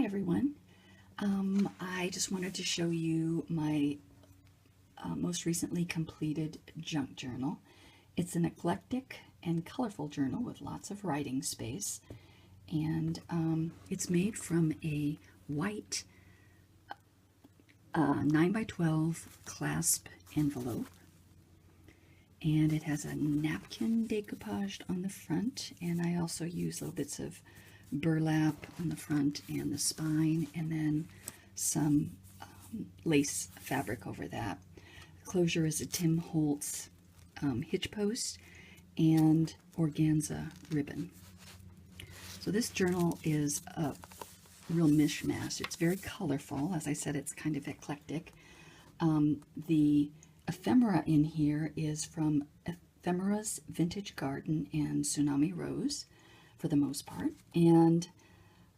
everyone. I just wanted to show you my most recently completed junk journal. It's an eclectic and colorful journal with lots of writing space, and it's made from a white 9x12 clasp envelope, and it has a napkin decoupaged on the front, and I also use little bits of burlap on the front and the spine, and then some lace fabric over that. The closure is a Tim Holtz hitch post and organza ribbon. So this journal is a real mishmash. It's very colorful. As I said, it's kind of eclectic. The ephemera in here is from Ephemera's Vintage Garden and Tsunami Rose, for the most part, and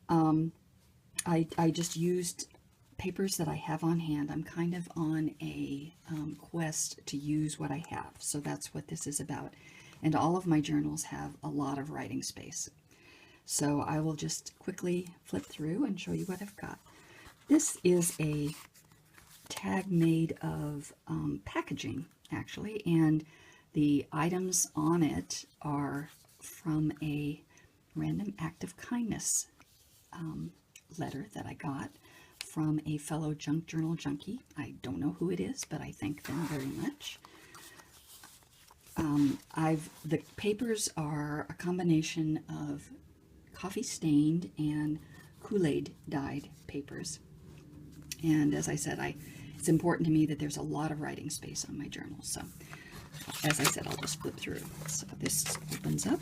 I just used papers that I have on hand. I'm kind of on a quest to use what I have, so that's what this is about. And all of my journals have a lot of writing space, so I will just quickly flip through and show you what I've got. This is a tag made of packaging, actually, and the items on it are from a random act of kindness letter that I got from a fellow Junk Journal Junkie. I don't know who it is, but I thank them very much. The papers are a combination of coffee stained and Kool-Aid dyed papers. And as I said, it's important to me that there's a lot of writing space on my journal. So as I said, I'll just flip through. So this opens up.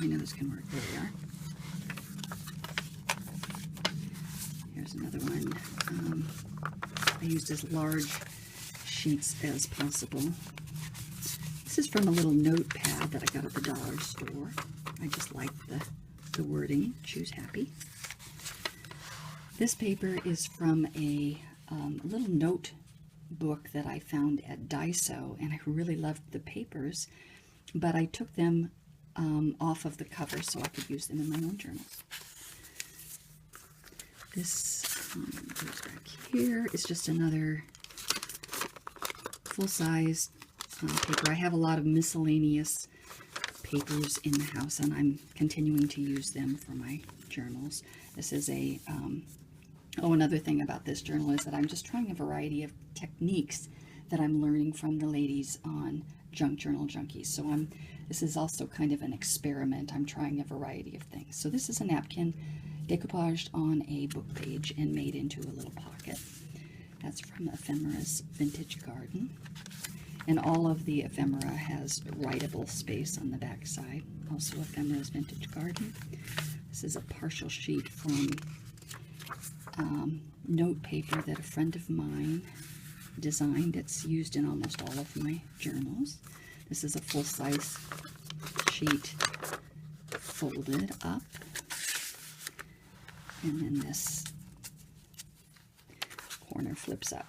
I know this can work. There we are. Here's another one. I used as large sheets as possible. This is from a little notepad that I got at the dollar store. I just like the wording, choose happy. This paper is from a little notebook that I found at Daiso, and I really loved the papers, but I took them off of the cover so I could use them in my own journals. This goes back here. It's just another full-size paper. I have a lot of miscellaneous papers in the house, and I'm continuing to use them for my journals. This is a, another thing about this journal is that I'm just trying a variety of techniques that I'm learning from the ladies on Junk Journal Junkies. So this is also kind of an experiment. I'm trying a variety of things. So this is a napkin decoupaged on a book page and made into a little pocket. That's from Ephemera's Vintage Garden. And all of the ephemera has writable space on the back side. Also Ephemera's Vintage Garden. This is a partial sheet from note paper that a friend of mine designed. It's used in almost all of my journals. This is a full-size sheet folded up. And then this corner flips up.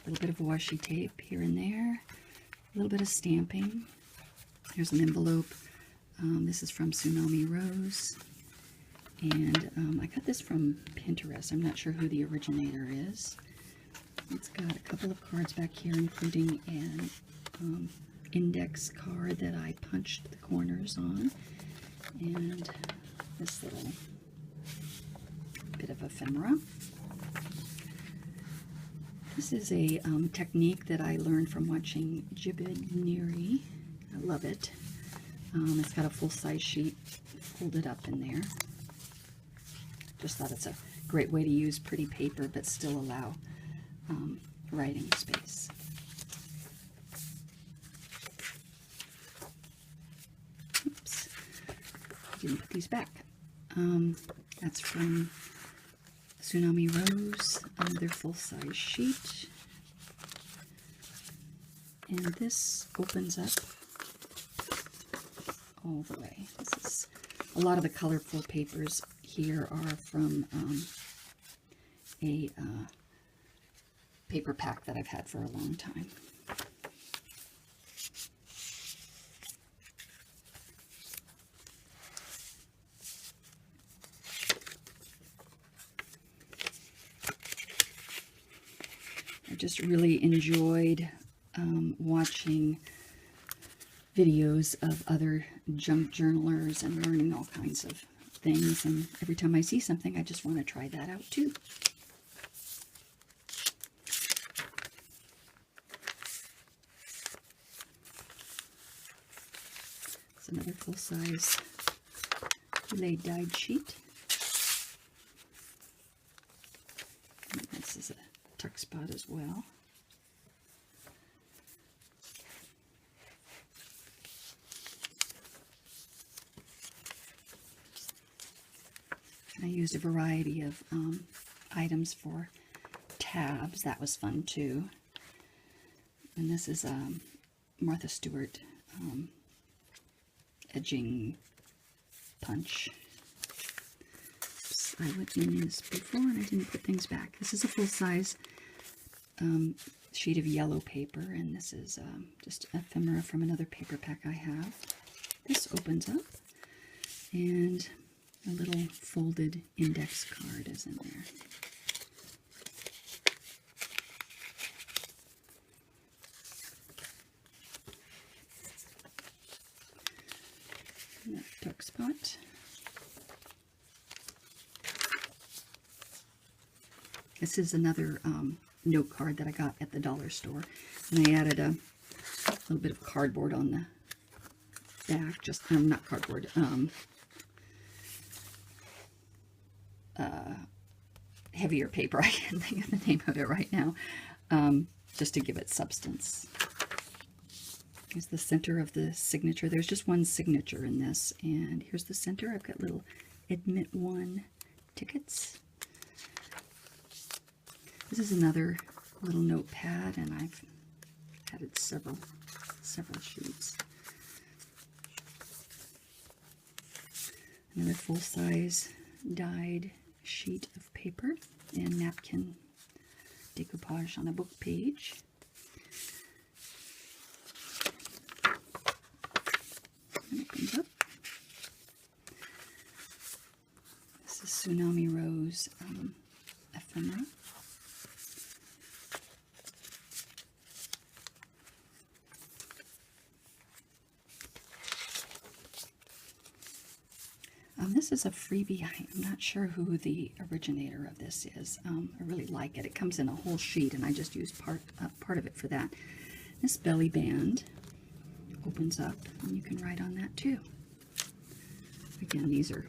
A little bit of washi tape here and there. A little bit of stamping. Here's an envelope. This is from Tsunami Rose. And I got this from Pinterest. I'm not sure who the originator is. It's got a couple of cards back here, including an index card that I punched the corners on, and this little bit of ephemera. This is a technique that I learned from watching Jibid Neri. I love it. It's got a full-size sheet folded up in there. Just thought it's a great way to use pretty paper but still allow writing space. Oops, I didn't put these back. That's from Tsunami Rose, another full-size sheet. And this opens up all the way. This is a lot of the colorful papers here are from a paper pack that I've had for a long time. just really enjoyed watching videos of other junk journalers and learning all kinds of things. And every time I see something, I just want to try that out too. It's another full-size Kool-Aid dyed sheet. And this is a tuck spot as well. I used a variety of items for tabs. That was fun too. And this is Martha Stewart edging punch. Oops, I went in this before and I didn't put things back. This is a full-size sheet of yellow paper, and this is just ephemera from another paper pack I have. This opens up, and a little folded index card is in there. And that duck spot. This is another note card that I got at the dollar store, and I added a little bit of cardboard on the back. Just not cardboard. Heavier paper. I can't think of the name of it right now. Just to give it substance. Here's the center of the signature. There's just one signature in this, and here's the center. I've got little Admit 1 tickets. This is another little notepad, and I've added several sheets. Another full-size dyed sheet of paper and napkin decoupage on a book page. And it opens up. This is Tsunami Rose ephemera. This is a freebie. I'm not sure who the originator of this is. I really like it. It comes in a whole sheet, and I just used part of it for that. This belly band opens up, and you can write on that too. Again, these are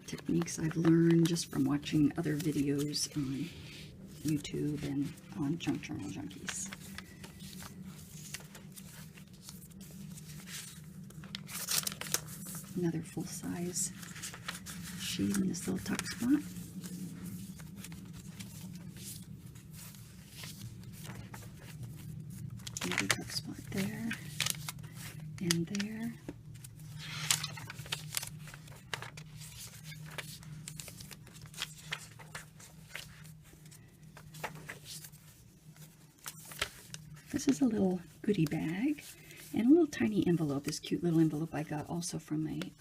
techniques I've learned just from watching other videos on YouTube and on Junk Journal Junkies. Another full-size sheet in this little tuck spot. Another tuck spot there and there. This is a little goodie bag. And a little tiny envelope, this cute little envelope I got also from an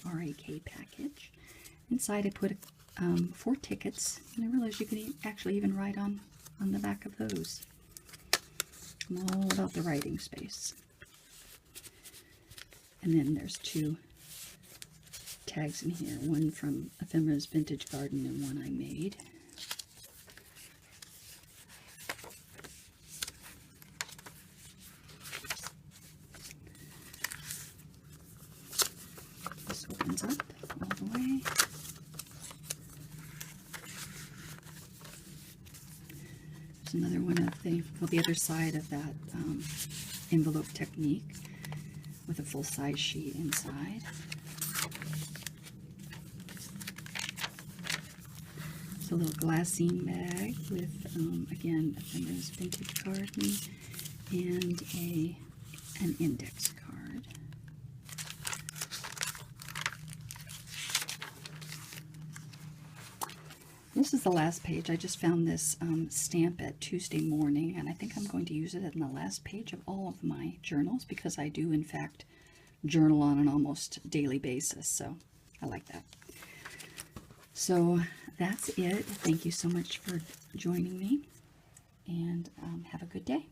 RAK package. Inside I put 4 tickets, and I realized you can actually even write on the back of those. I'm all about the writing space. And then there's 2 tags in here, one from Ephemera's Vintage Garden and one I made. Opens up all the way. There's another one of the other side of that envelope technique with a full-size sheet inside. It's a little glassine bag with again Ephemera's Vintage Garden and an index card. This is the last page. I just found this stamp at Tuesday morning, and I think I'm going to use it in the last page of all of my journals because I do, in fact, journal on an almost daily basis, so I like that. So that's it. Thank you so much for joining me, and have a good day.